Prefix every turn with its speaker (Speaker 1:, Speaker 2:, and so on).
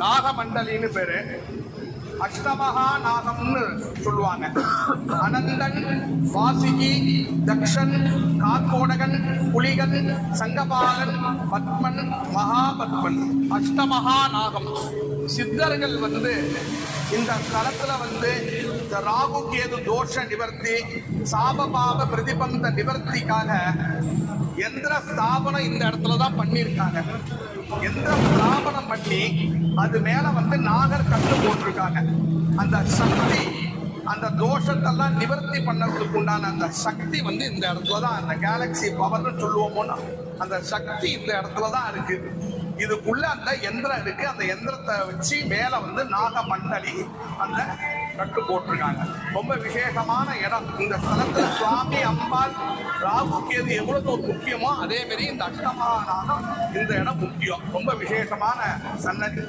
Speaker 1: நாகமண்டலின்னு பேரு. அஷ்டமகா நாகம்னு சொல்லுவாங்க. அனந்தன், வாசிகி, தக்ஷன், காக்கோடகன், புலிகன், சங்கபாலன், பத்மன், மகாபத்மன், அஷ்டமகா நாகம். சித்தர்கள் இந்த ஸ்தலத்துல இந்த ராகு கேது தோஷ நிவர்த்தி, சாபபாவ பிரதிபந்த நிவர்த்திக்காக எந்திர ஸ்தாபனம் இந்த இடத்துலதான் பண்ணியிருக்காங்க. எந்திர ஸ்தாபனம் பண்ணி அது மேல நாகர் கட்டு போட்டிருக்காங்க. அந்த சக்தி, அந்த தோஷத்தெல்லாம் நிவர்த்தி பண்ணதுக்கு உண்டான அந்த சக்தி இந்த இடத்துலதான், அந்த கேலக்சி பவர்னு சொல்லுவோமோன்னா அந்த சக்தி இந்த இடத்துலதான் இருக்கு. இதுக்குள்ள அந்த எந்திரம் இருக்கு. அந்த எந்திரத்தை வச்சு மேல நாகமண்டலி அந்த கட்டு போட்டிருக்காங்க. ரொம்ப விசேஷமான இடம். இந்த ஸ்தலத்துல சுவாமி, அம்பாள், ராகு கேது எவ்வளவு முக்கியமோ அதே மாதிரி இந்த அஷ்டமகா நாகம் இந்த இடம் முக்கியம். ரொம்ப விசேஷமான சன்னதி.